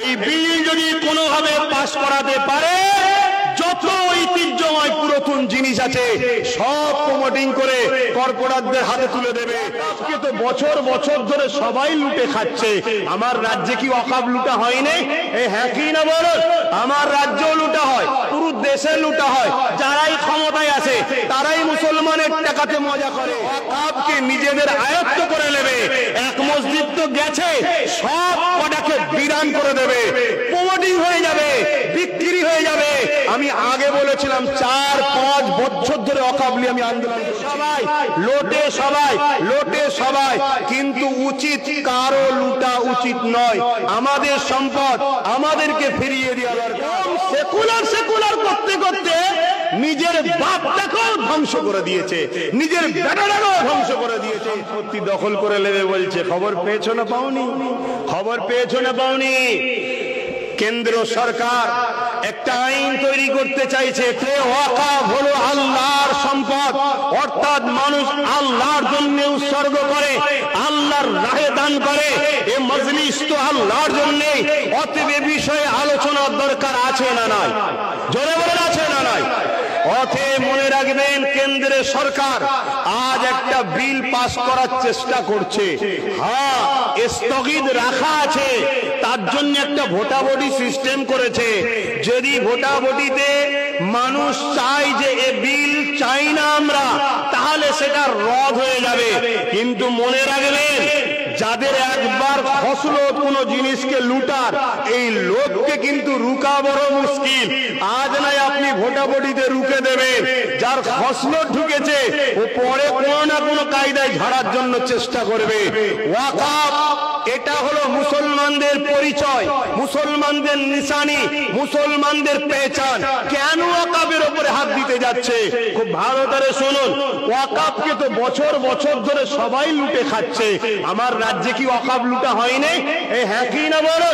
এই বিল যদি কোনোভাবে পাস করাতে পারে, যত ঐতিহ্যময় পুরাতন জিনিস আছে সব প্রমোটিং করে কর্পোরেটদের হাতে তুলে দেবে। আজকে তো বছর বছর ধরে সবাই লুটে খাচ্ছে। আমার রাজ্যে কি ওয়াকফ লুটা হয়নি? এই হ্যাঁ কি না বলো? আমার রাজ্যেও লুটা হয়, পুরো দেশে লুটা হয়। যারাই ক্ষমতায় আছে তারাই মুসলমানের টাকাতে মজা করে, ওয়াকফকে নিজেদের আয়ত্ত করে নেবে। এক মসজিদ তো গেছে, সব কটাকে বিরান করে দেবে, প্রমোটিং হয়ে যাবে, বিক্রি হয়ে যাবে। আমি আগে বলেছিলাম 4-5 বছর ধরে ওয়াকফ নিয়ে আমি আন্দোলন, সবাই লোটে, সবাই লোটে, সবাই। কিন্তু উচিত কারো লুটা উচিত নয়। আমাদের সম্পদ আমাদেরকে ফিরিয়ে দেওয়া দরকার। সেকুলার সেকুলার করতে করতে নিজের বাপটাকেও ধ্বংস করে দিয়েছে, নিজের বেটাটাকেও ধ্বংস করে দিয়েছে। সম্পত্তি দখল করে নেবে বলছে। খবর পেয়েছো না পাওনি? খবর পেয়েছো না পাওনি? কেন্দ্র সরকার একটা আইন তৈরি করতে চাইছে, ওয়াকফ হলো আল্লাহর সম্পদ, অর্থাৎ মানুষ আল্লাহর জন্য উৎসর্গ করে, আল্লাহর রাহে দান করে। এই মজলিস তো আল্লাহর জন্য, অতএব এ বিষয়ে আলোচনার দরকার আছে না নাই? জোরে বলেন আছে না নাই? অতএব মনে রাখবেন, কেন্দ্রের সরকার আজ একটা বিল পাস করার চেষ্টা করছে। হ্যাঁ, স্থগিত রাখা আছে, তার জন্য একটা ভোটাভুটি সিস্টেম করেছে। যদি ভোটাভুটিতে মানুষ চায় যে এ বিল চাই না আমরা, তাহলে সেটা রদ হয়ে যাবে। কিন্তু মনে রাখবেন, যাদের একবার ফসল কোন জিনিসকে লুটার, এই লোককে কিন্তু রুকা বড় মুশকিল। আজ নাই আপনি ভোটাভুটিতে রুকে দেবেন, যার ফসল ঢুকেছে ও পরে কোনো না কোনো কায়দায় ঝাড়ার জন্য চেষ্টা করবে। ওয়াকফ এটা হলো মুসলমানদের পরিচয়, মুসলমানদের নিশানি, মুসলমানদের পেহচান। কেন ওয়াকফের উপরে হাত দিতে যাচ্ছে? খুব ভালো করে শুনুন। ওয়াকফকে তো বছর বছর ধরে সবাই লুটে খাচ্ছে। আমার রাজ্যে কি ওয়াকফ লুটা হয়নি? এই হ্যাঁ কি না বলো?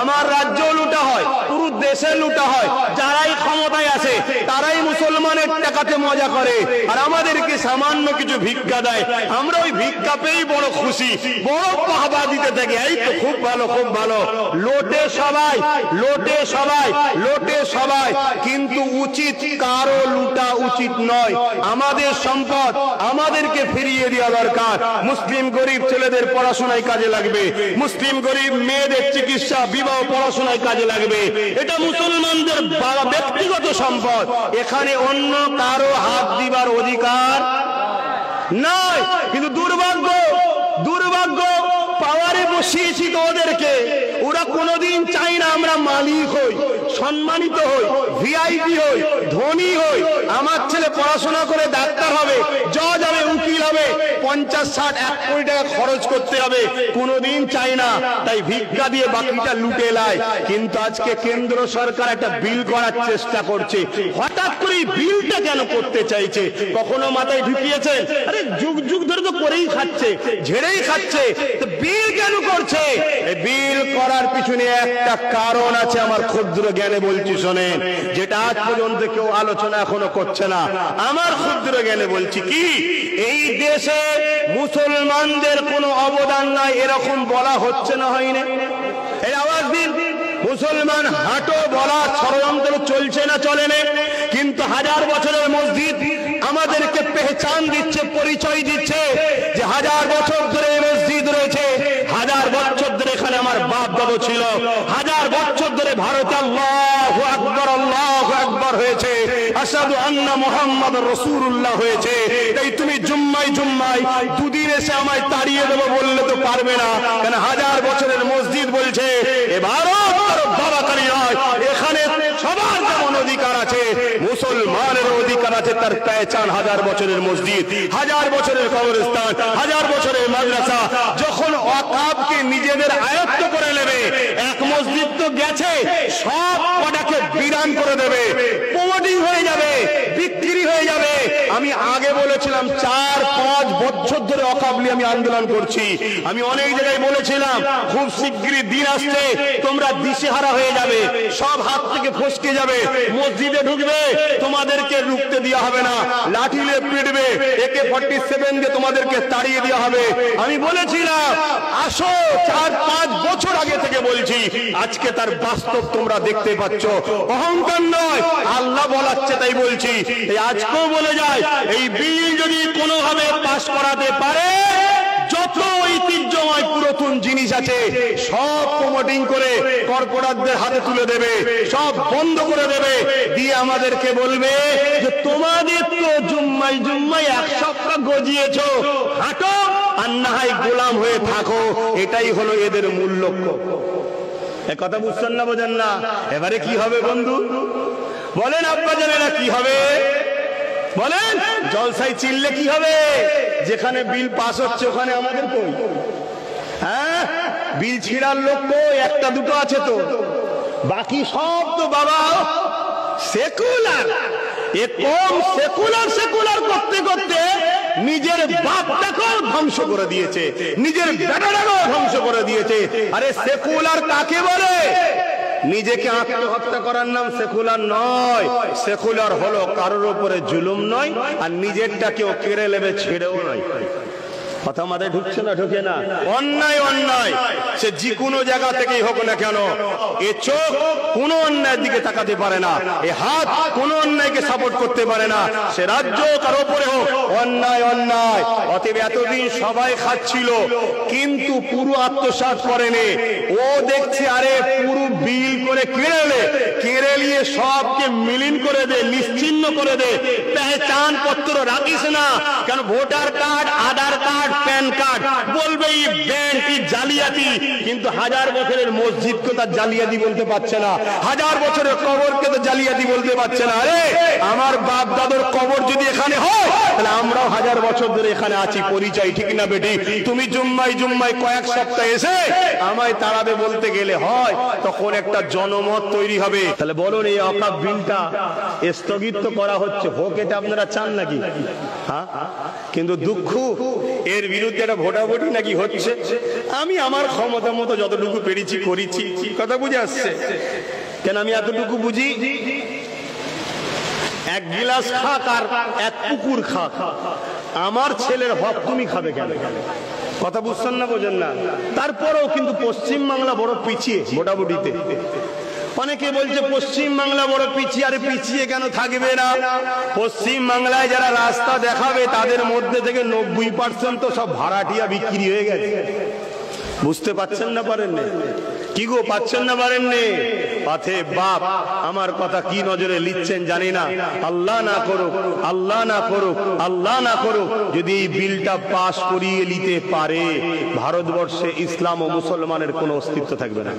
আমার রাজ্যেও লুটা হয়, পুরো দেশে লুটা হয়। যারাই ক্ষমতায় আছে তারাই মুসলমানের টাকাতে মজা করে, আর আমাদেরকে সামান্য কিছু ভিক্ষা দেয়। আমরা ওই ভিক্ষা পেয়েই বড় খুশি, বড় বাহবা দিতে থাকি। এই তো খুব ভালো, খুব ভালো। লোটে সবাই, লোটে সবাই, লোটে সবাই। কিন্তু উচিত কারো লুটা উচিত নয়। আমাদের সম্পদ আমাদেরকে ফিরিয়ে দেওয়া দরকার। মুসলিম গরিব ছেলেদের পড়াশোনায় কাজে লাগবে, মুসলিম গরিব মেয়েদের চিকিৎসা, বিবাহ, পড়াশোনায় কাজে লাগবে। এটা মুসলমানদের ব্যক্তিগত সম্পদ, এখানে অন্য কারো হাত দিবার অধিকার নাই। কিন্তু দুর্ভাগ্য, দুর্ভাগ্য, পাওয়ারে বসিয়েছি তো ওদেরকে, ওরা কোনোদিন চাই না আমরা মালিক হই, সম্মানিত হই, ভিআইপি হই, ধনী হই। আমার ছেলে পড়াশোনা করে ডাক্তার হবে, জজ হবে, উকিল হবে, 50-60-1 কোটি টাকা খরচ করতে হবে, কোনোদিন চাই না। তাই ভিক্ষা দিয়ে বাকিটা লুটে লাই। কিন্তু আজকে কেন্দ্র সরকার একটা বিল করার চেষ্টা করছে। হঠাৎ করে বিলটা কেন করতে চাইছে? কখনো মাথায় ঢুকিয়েছেন? আরে যুগ যুগ ধরে তো করেই খাচ্ছে, ঝেড়েই খাচ্ছে, তো বিল কেন করছে? বিল করার পিছনে একটা কারণ আছে, আমার ক্ষুদ্র জ্ঞানে বলছি শোনেন, যেটা আজ পর্যন্ত কেউ আলোচনা এখনো করছে না। আমার ক্ষুদ্র জ্ঞানে বলছি কি, এই দেশে মুসলমানদের কোনো অবদান নাই এরকম বলা হচ্ছে না, হয়নি? এই আওয়াজ দিন, মুসলমান হাঁটো বলা ষড়যন্ত্র চলছে না চলে না? কিন্তু 1000 বছরের মসজিদ আমাদেরকে পেহচান দিচ্ছে, পরিচয় দিচ্ছে যে 1000 বছর ধরে মসজিদ রয়েছে, 1000 বছর ধরে এখানে আমার বাপ দাদু ছিল, 1000 বছর ধরে ভারতে আল্লাহু আকবার, আল্লাহু আকবার হয়েছে, আশহাদু আন্না মুহাম্মাদুর রাসূলুল্লাহ হয়েছে। তাই তুমি জুম্মায় জুম্মায় দুদিন এসে আমায় তাড়িয়ে দেবো বললে তো পারবে না, কারণ 1000 বছরের মসজিদ বলছে এ ভারত বাবাকারী নয়, এখানে সবার যেমন অধিকার আছে মুসলমানের অধিকার আছে, তার পেহচান 1000 বছরের মসজিদ, 1000 বছরের কবরস্থান, 1000 বছরের মাদ্রাসা। যখন ওয়াকফকে নিজেদের আয়ত্ত করে নেবে, এক মসজিদ তো গেছে, সব কটাকে বিরান করে দেবে, প্রমোটিং হয়ে যাবে, বিক্রি হয়ে যাবে। আমি আগে বলেছিলাম 4-5 বছর ধরে ওয়াকফ নিয়ে আমি আন্দোলন করছি। আমি অনেক জায়গায় বলেছিলাম খুব শিগগিরই দিন আসছে তোমরা দিশেহারা হয়ে যাবে, সব হাত থেকে ফসকে যাবে, মসজিদে ঢুকবে তোমাদেরকে রুখতে দেওয়া হবে না, লাঠিলে পিটবে, AK-47 দিয়ে তোমাদেরকে তাড়িয়ে দেওয়া হবে। আমি বলেছিলাম আসো, 4-5 বছর আগে থেকে বলছি, আজকে তার বাস্তব তোমরা দেখতে পাচ্ছ। অহংকার নয়, আল্লাহ বলাচ্ছে তাই বলছি। আজকেও বলে যায়, এই বিল যদি কোনোভাবে পাশ করাতে পারে, যত ঐতিহ্যময় পুরাতন জিনিস আছে সব প্রমোটিং করে কর্পোরেটদের হাতে তুলে দেবে, সব বন্ধ করে দেবে, দিয়ে আমাদেরকে বলবে যে তোমাদের তো জুম্মাই জুম্মাই 1 সপ্তাহ গজিয়েছো, হাঁটো আর না হয় গোলাম হয়ে থাকো। এটাই হলো এদের মূল লক্ষ্য। এ কথা বুঝছেন না, বোঝেন না? এবারে কি হবে বন্ধু বলেন, আব্বাজানেরা কি হবে বলেন? জলসায় চিল্লে কি হবে? যেখানে বিল পাস হচ্ছে ওখানে আমাদের কই? হ্যাঁ, বিল ছিঁড়ার লোক কই? একটা দুটো আছে তো, বাকি সব তো বাবা সেকুলার। এ কম সেকুলার সেকুলার করতে করতে নিজের বাপটাকেও ধ্বংস করে দিয়েছে, নিজের বেটাটাকেও ধ্বংস করে দিয়েছে। আরে সেকুলার কাকে বলে? নিজেকে আত্মহত্যা করার নাম সেকুলার নয়। সেকুলার হলো কারোর উপরে জুলুম নয়, আর নিজেরটাকেও কেড়ে নেবে ছেড়েও নয়। কথা আমাদের ঢুকছে না? ঢুকে না? অন্যায় অন্যায় সে যে কোনো জায়গা থেকেই হোক না কেন, এ চোখ কোনো অন্যায়ের দিকে তাকাতে পারে না, এ হাত কোনো অন্যায়কে সাপোর্ট করতে পারে না, সে রাজ্য কার উপরে হোক, অন্যায় অন্যায়। অতএব এতদিন সবাই খাচ্ছিল কিন্তু পুরো আত্মসাৎ করেনি। ও দেখছে আরে পুরো বিল করে কেড়ে নিয়ে সবকে মিলিন করে দে, নিশ্চিহ্ন করে দে, পেহচান পত্র রাখিস না কেন, ভোটার কার্ড, আধার কার্ড, প্যান কার্ড, বলবে এই ব্যাংক জালিয়াতি। কিন্তু 1000 বছরের মসজিদকে তার জালিয়াতি বলতে পারছে না, 1000 বছরের কবরকে তো জালিয়াতি বলতে পারছে না। আরে আমার বাপ দাদুর কবর যদি এখানে হয়, তাহলে আমরাও 1000 বছর ধরে এখানে আছি, পরিচয় ঠিক না বেটি? তুমি জুম্মায় জুম্মায় কয়েক সপ্তাহ এসে আমায় তাড়াবে বলতে গেলে হয়, তখন একটা জনমত তৈরি হবে। তাহলে বলুন, এই ওয়াকফ বিলটা স্থগিত করা হচ্ছে, হোক, এটা আপনারা চান নাকি? হ্যাঁ, কিন্তু দুঃখ এর বিরুদ্ধে একটা ভোটাভুটি নাকি হচ্ছে। আমি আমার ক্ষমতা মতো যতটুকু পেরেছি করেছি। কথা বুঝে আসছে? কেন আমি এতটুকু বুঝি, 1 গিলাস খাক আর 1 পুকুর খাক, আমার ছেলের হক তুমি খাবে কেন? কথা বুঝছেন না, বোঝেন না? তারপরেও কিন্তু পশ্চিম বাংলা বড় পিছিয়ে ভোটাভুটিতে। অনেকে বলছে পশ্চিম বাংলা বড় পিছিয়ে। আরে পিছিয়ে কেন থাকবে না? পশ্চিম বাংলায় যারা রাস্তা দেখাবে তাদের মধ্যে থেকে 90% তো সব ভাড়াটিয়া বিক্রি হয়ে গেছে। বুঝতে পারছেন না? পারেননি? কি গো, পাচ্ছেন না? পারেননি? পাথে বাপ আমার কথা কি নজরে লিখছেন জানি না। আল্লাহ না করুক, আল্লাহ না করুক, আল্লাহ না করুক, যদি এই বিলটা পাশ করিয়ে নিতে পারে, ভারতবর্ষে ইসলাম ও মুসলমানের কোনো অস্তিত্ব থাকবে না।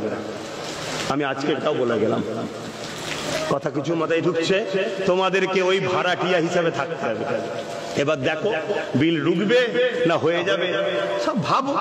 আমি আজকে এটাও বলে গেলাম। কথা কিছু মাথায় ঢুকছে? তোমাদেরকে ওই ভাড়াটিয়া হিসাবে থাকতে হবে। এবার দেখো বিল রুখবে না হয়ে যাবে, সব ভাবো।